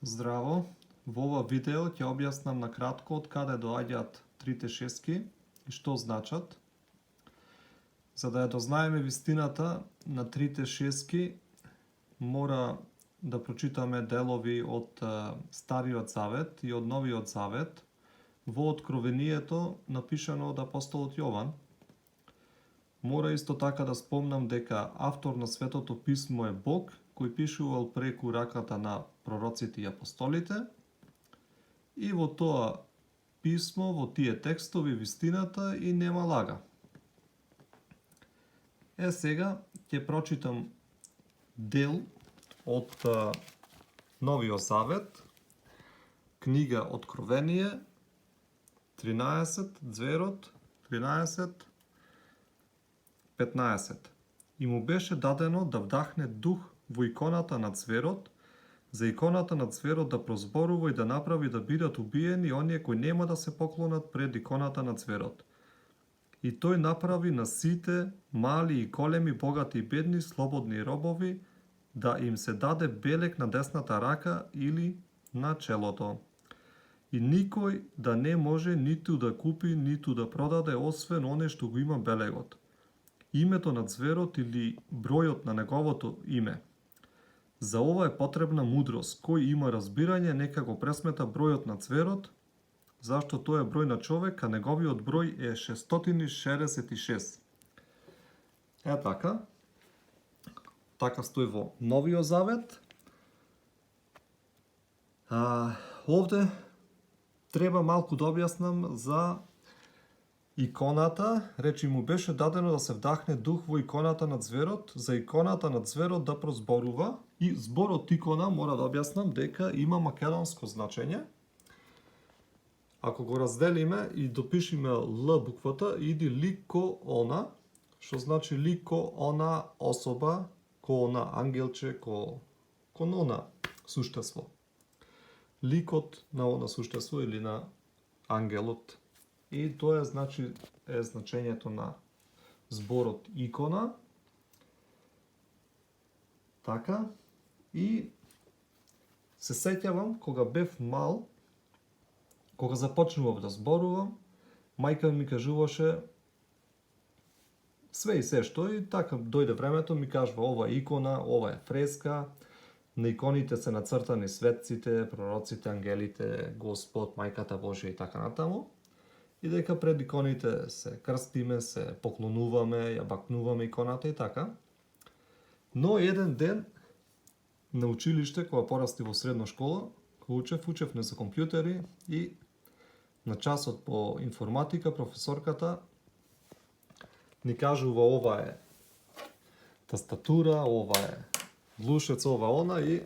Здраво! Во ова видео ќе објаснам на кратко од каде доаѓаат трите шески и што значат. За да ја дознаеме вистината на трите шески, мора да прочитаме делови од Стариот Завет и од Новиот Завет во Откровението напишано од апостолот Јован. Мора исто така да спомнам дека автор на Светото Писмо е Бог, кој пишувал преку раката на пророците и апостолите, и во тоа писмо, во тие текстови, вистината и нема лага. Сега ќе прочитам дел од Новиот Завет, книга Откровение, 13, зверот, 13, 15. И му беше дадено да вдахне дух во иконата на цверот, за иконата на цверот да прозборува и да направи да бидат убиени оние кои нема да се поклонат пред иконата на цверот. И тој направи на сите, мали и големи, богати и бедни, слободни и робови, да им се даде белек на десната рака или на челото. И никој да не може ниту да купи, ниту да продаде, освен оне што го има белегот, името на цверот или бројот на неговото име. За ова е потребна мудрост. Кој има разбирање, нека го пресмета бројот на цверот, зашто тој е број на човек, а неговиот број е 666. Така. Така стои во Новиот Завет. Овде треба малку да објаснам за иконата. Речи му беше дадено да се вдахне дух во иконата на цверот, за иконата на цверот да прозборува. И зборот икона мора да објаснам дека има македонско значење. Ако го разделиме и допишиме Л буквата, иди лик ко она, што значи лик ко она особа, ко она ангелче, ко она суштество. Ликот на она суштество или на ангелот. И тоа е значењето на зборот икона. Така. И се сеќавам кога бев мал, кога започнував да зборувам, мајка ми кажуваше све и се што, и така дојде времето, ми кажува ова е икона, ова е фреска, на иконите се нацртани светците, пророците, ангелите, Господ, мајката Божја и така натаму. И дека пред иконите се крстиме, се поклонуваме, ја бакнуваме иконата и така. Но еден ден на училиште, кога порасти во средна школа, кога учев не за компјутери, и на часот по информатика професорката ни кажува ова е тастатура, ова е глушец, ова она, и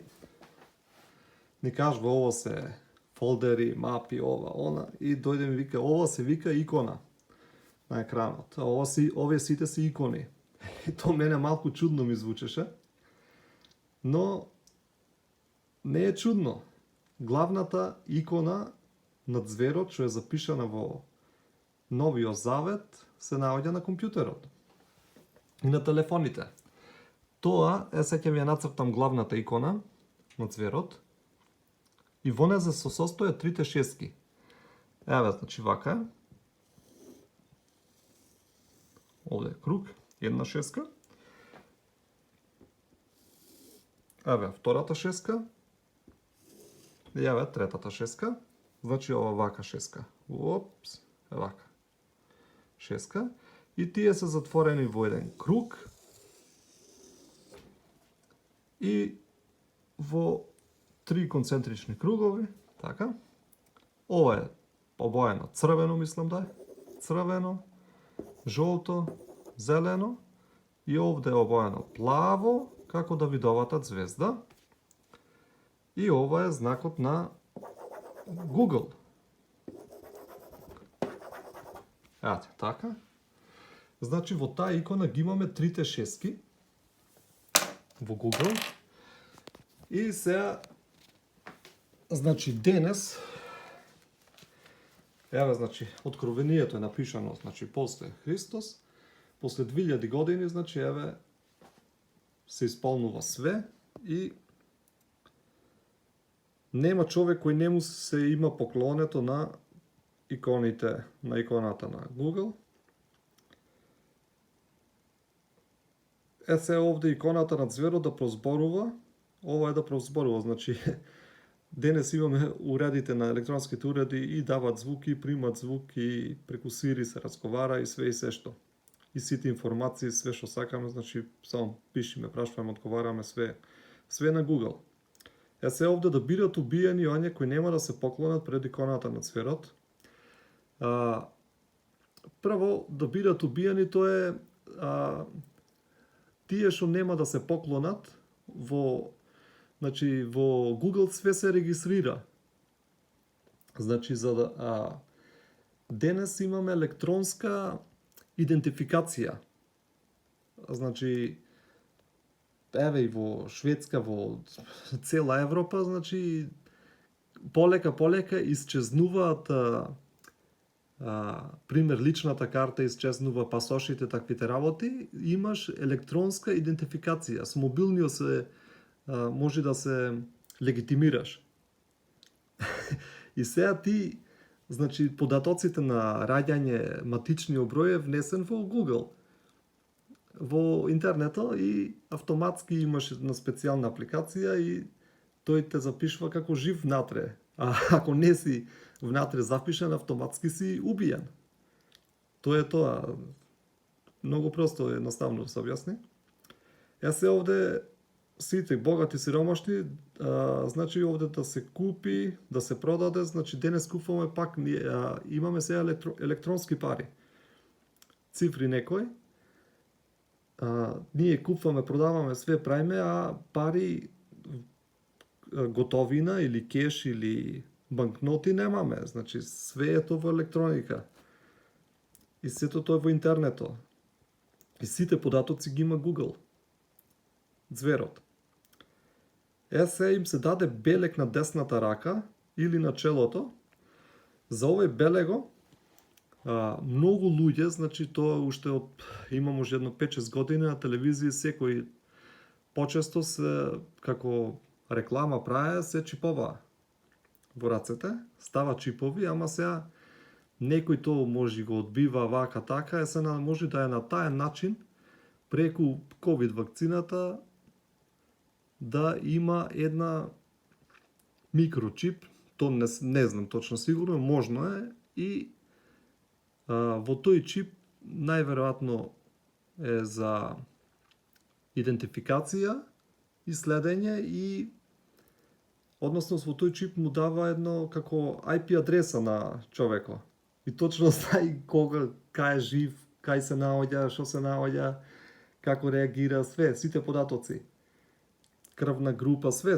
ни кажува ова се фолдери, мапи, ова она, и дојде ми вика ова се вика икона на екранот. Овие сите се икони. И то мене малку чудно ми звучеше, но не е чудно. Главната икона на цверот, што е запишана во Новиот Завет, се наоѓа на компјутерот и на телефоните. Тоа сега ќе ви ја нацртам главната икона на цверот. И во неја се состојат трите шески. Еве, значи вака. Овде е круг, една шеска. Еве, втората шеска. И еве, третата шеска. Значи ова вака шеска. Опс, е вака. Шеска. И тие се затворени во еден круг. И во три концентрични кругови, така. Ова е обоено црвено, мислам да е. Црвено, жолто, зелено, и овде е обоено плаво, како Давидовата ѕвезда. И ова е знакот на Google. Ете, така. Значи во таа икона ги имаме трите шески во Google. И сега, значи денес, еве, значи Откровението е напишано, значи после Христос, после 2000 години, значи еве се исполнува све, и Нема човек кој не му се има поклонето на иконите, на иконата на Google. Се овде иконата на зверот да прозборува, ова е да прозборува, значи денес имаме уредите на електронските уреди и дават звуки, примат звуки, преку Siri се разговара и све и се што. И сите информации, све што сакаме, значи само пишеме, прашуваме, одговараме, све на Google. Се овде да бидат убиени оние кои нема да се поклонат пред иконата на цверот. Прво, да бидат убиени, тоа е тие што нема да се поклонат во Google све се регистрира. Значи за да денес имаме електронска идентификација. Значи еве и во Шведска, во цела Европа, значи полека исчезнуваат пример личната карта, исчезнува пасошите, таквите работи, имаш електронска идентификација. Со мобилниот се може да се легитимираш. И сега ти, значи податоците на раѓање, матичниот број е внесен во Google, во интернетот и автоматски имаш една специјална апликација и тој те запишува како жив внатре. А ако не си внатре запишан, автоматски си убиен. Тоа е тоа. Многу просто, едноставно да се објасни. Се овде сите богати сиромашни, значи овде да се купи, да се продаде, значи денес купуваме пак, имаме сега електронски пари. Цифри некој, ние купуваме, продаваме, све правиме, а пари, готовина или кеш или банкноти немаме. Значи све е тоа во електроника. И сето тоа е во интернетот. И сите податоци ги има Google. Зверот. Се им се даде белег на десната рака или на челото. За овој белего многу луѓе, значи тоа уште има може едно 5-6 години на телевизија, секој почесто се како реклама праја, се чиповаа во рацете, става чипови, ама сега некој тоа може го одбива вака така, се може да е на тај начин преку COVID вакцината да има една микрочип, то не знам точно сигурно, можно е, и во тој чип најверојатно е за идентификација и следење и односно во тој чип му дава едно како IP адреса на човекот. И точно знае кога, кај е жив, кај се наоѓа, што се наоѓа, како реагира, све, сите податоци. Крвна група, све.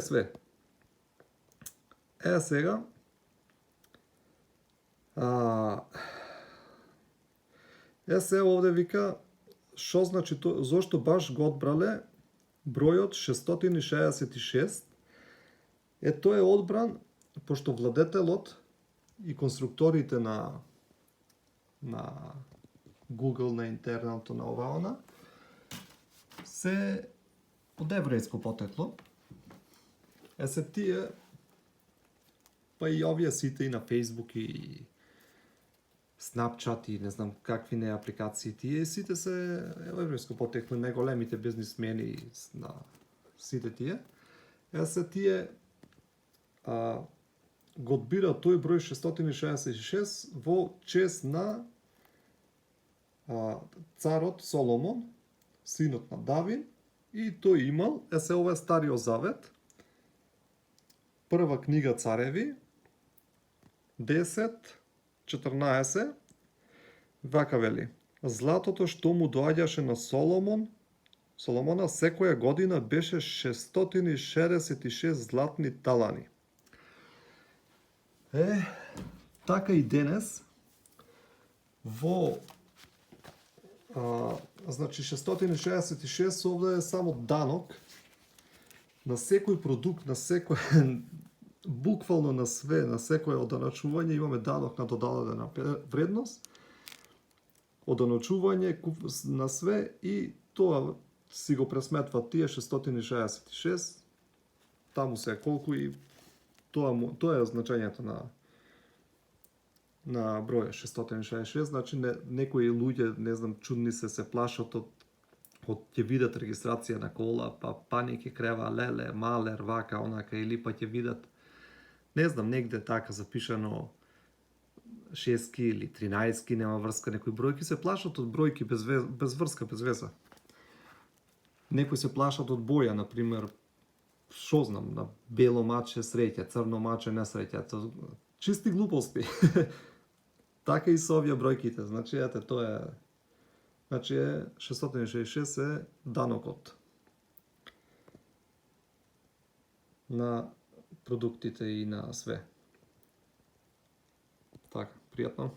Сега се овде вика што значи зошто баш го одбрале бројот 666. Тој е одбран пошто владетелот и конструкторите на Google, на интернетот, на ова се од еврејско потекло. Се тие, па и овие сите и на Facebook и Snapchat и не знам какви не апликации тие, сите се еврејско потекло, најголемите бизнисмени на сите тие. Се тие го одбира тој број 666 во чест на царот Соломон, синот на Давид, и тој имал, се ова е Стариот Завет, прва книга Цареви, 10:14, вака вели: златото што му доаѓаше на Соломона секоја година беше 666 златни талани. Така и денес во значи 666 овде е само данок на секој продукт, на секој буквално на све, на секој оданачување имаме данок на додадена вредност, оданачување на све и тоа си го пресметва тие 666, таму се колку и тоа е значењето на број 666, значи некои луѓе, не знам, чудни се плашат од ќе видат регистрација на кола, па паники крева, леле, малер, вака, онака, или па ќе видат, не знам, негде така запишано 6 или 13 нема врска, некои бројки се плашат од бројки без врска, без веза. Некои се плашат од боја, например, шо знам, на бело маче среќа, црно маче несреќа, чисти глупости. Така и со овие бројките, значи ете тоа е, значи 666 е данокот на продуктите и на све. Така, пријатно.